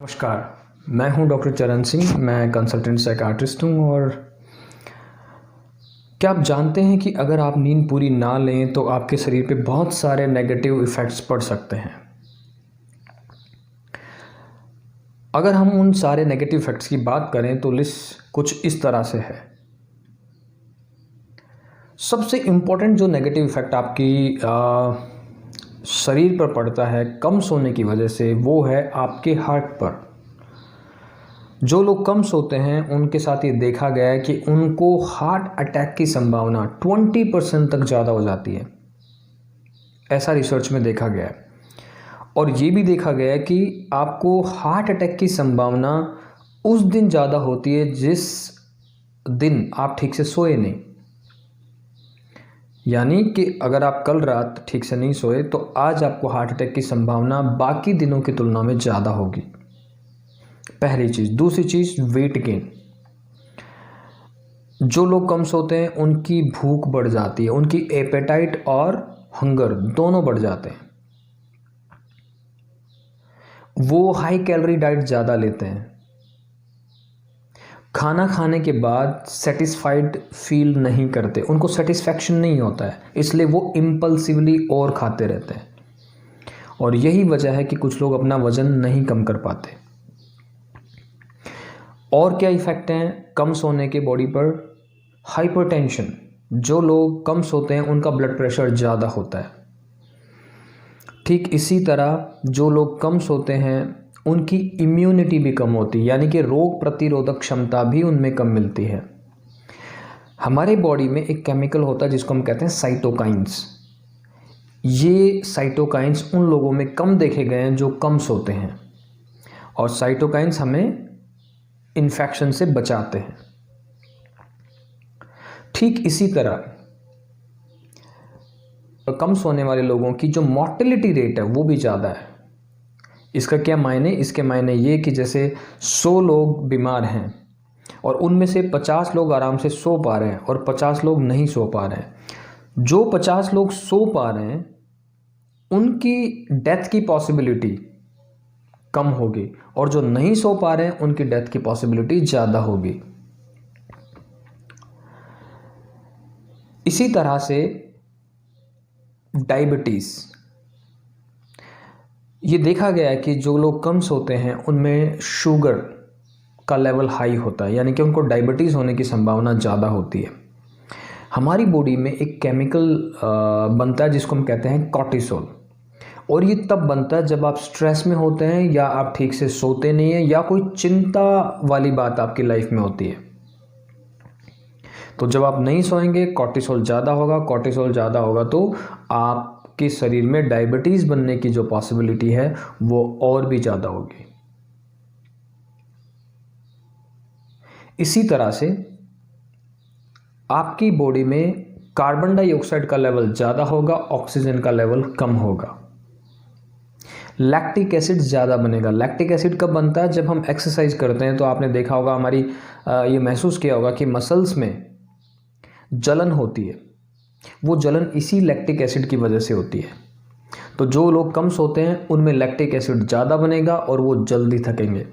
नमस्कार, मैं हूं डॉक्टर चरण सिंह। मैं कंसल्टेंट साइकाट्रिस्ट हूं। और क्या आप जानते हैं कि अगर आप नींद पूरी ना लें तो आपके शरीर पे बहुत सारे नेगेटिव इफ़ेक्ट्स पड़ सकते हैं। अगर हम उन सारे नेगेटिव इफ़ेक्ट्स की बात करें तो लिस्ट कुछ इस तरह से है। सबसे इम्पोर्टेंट जो नेगेटिव इफ़ेक्ट आपकी शरीर पर पड़ता है कम सोने की वजह से, वो है आपके हार्ट पर। जो लोग कम सोते हैं उनके साथ ये देखा गया है कि उनको हार्ट अटैक की संभावना 20% तक ज़्यादा हो जाती है। ऐसा रिसर्च में देखा गया है। और ये भी देखा गया है कि आपको हार्ट अटैक की संभावना उस दिन ज़्यादा होती है जिस दिन आप ठीक से सोए नहीं। यानी कि अगर आप कल रात ठीक से नहीं सोए तो आज आपको हार्ट अटैक की संभावना बाकी दिनों की तुलना में ज़्यादा होगी। पहली चीज़। दूसरी चीज़, वेट गेन। जो लोग कम सोते हैं उनकी भूख बढ़ जाती है, उनकी एपेटाइट और हंगर दोनों बढ़ जाते हैं। वो हाई कैलोरी डाइट ज़्यादा लेते हैं। खाना खाने के बाद सेटिस्फाइड फील नहीं करते, उनको सेटिस्फैक्शन नहीं होता है, इसलिए वो इम्पल्सिवली और खाते रहते हैं। और यही वजह है कि कुछ लोग अपना वज़न नहीं कम कर पाते। और क्या इफ़ेक्ट हैं कम सोने के बॉडी पर? हाइपरटेंशन। जो लोग कम सोते हैं उनका ब्लड प्रेशर ज़्यादा होता है। ठीक इसी तरह जो लोग कम सोते हैं उनकी इम्यूनिटी भी कम होती है, यानी कि रोग प्रतिरोधक क्षमता भी उनमें कम मिलती है। हमारे बॉडी में एक केमिकल होता है जिसको हम कहते हैं साइटोकाइंस। ये साइटोकाइंस उन लोगों में कम देखे गए हैं जो कम सोते हैं। और साइटोकाइंस हमें इन्फेक्शन से बचाते हैं। ठीक इसी तरह कम सोने वाले लोगों की जो मॉर्टेलिटी रेट है वो भी ज़्यादा है। इसका क्या मायने? इसके मायने ये कि जैसे 100 लोग बीमार हैं और उनमें से 50 लोग आराम से सो पा रहे हैं और 50 लोग नहीं सो पा रहे हैं। जो 50 लोग सो पा रहे हैं उनकी डेथ की पॉसिबिलिटी कम होगी और जो नहीं सो पा रहे हैं उनकी डेथ की पॉसिबिलिटी ज़्यादा होगी। इसी तरह से डायबिटीज़। ये देखा गया है कि जो लोग कम सोते हैं उनमें शुगर का लेवल हाई होता है, यानी कि उनको डायबिटीज़ होने की संभावना ज़्यादा होती है। हमारी बॉडी में एक केमिकल बनता है जिसको हम कहते हैं कॉर्टिसोल। और ये तब बनता है जब आप स्ट्रेस में होते हैं या आप ठीक से सोते नहीं हैं या कोई चिंता वाली बात आपकी लाइफ में होती है। तो जब आप नहीं सोएंगे कॉर्टिसोल ज़्यादा होगा। कॉर्टिसोल ज़्यादा होगा तो आपके शरीर में डायबिटीज़ बनने की जो पॉसिबिलिटी है वो और भी ज़्यादा होगी। इसी तरह से आपकी बॉडी में कार्बन डाइऑक्साइड का लेवल ज़्यादा होगा, ऑक्सीजन का लेवल कम होगा। लैक्टिक एसिड ज़्यादा बनेगा। लैक्टिक एसिड कब बनता है? जब हम एक्सरसाइज करते हैं तो आपने देखा होगा, हमारी ये महसूस किया होगा कि मसल्स में जलन होती है। वो जलन इसी लैक्टिक एसिड की वजह से होती है। तो जो लोग कम सोते हैं उनमें लैक्टिक एसिड ज़्यादा बनेगा और वो जल्दी थकेंगे।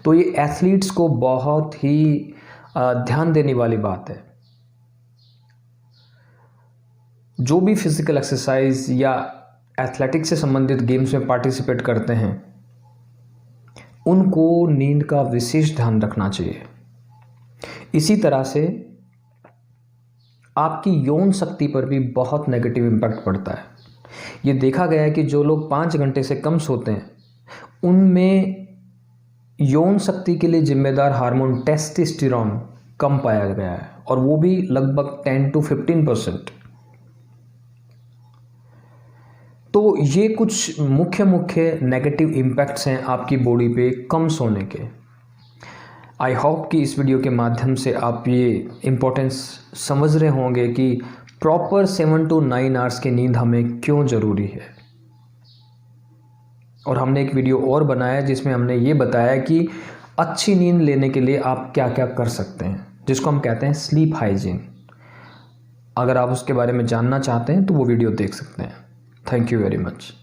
तो ये एथलीट्स को बहुत ही ध्यान देने वाली बात है। जो भी फिजिकल एक्सरसाइज या एथलेटिक्स से संबंधित गेम्स में पार्टिसिपेट करते हैं उनको नींद का विशेष ध्यान रखना चाहिए। इसी तरह से आपकी यौन शक्ति पर भी बहुत नेगेटिव इम्पैक्ट पड़ता है। ये देखा गया है कि जो लोग 5 घंटे से कम सोते हैं उनमें यौन शक्ति के लिए जिम्मेदार हार्मोन टेस्टोस्टेरोन कम पाया गया है, और वो भी लगभग 10 to 15%। तो ये कुछ मुख्य नेगेटिव इम्पैक्ट्स हैं आपकी बॉडी पे कम सोने के। आई होप कि इस वीडियो के माध्यम से आप ये इम्पोर्टेंस समझ रहे होंगे कि प्रॉपर 7 to 9 आवर्स की नींद हमें क्यों ज़रूरी है। और हमने एक वीडियो और बनाया है जिसमें हमने ये बताया कि अच्छी नींद लेने के लिए आप क्या क्या कर सकते हैं, जिसको हम कहते हैं स्लीप हाइजीन। अगर आप उसके बारे में जानना चाहते हैं तो वो वीडियो देख सकते हैं। Thank you very much.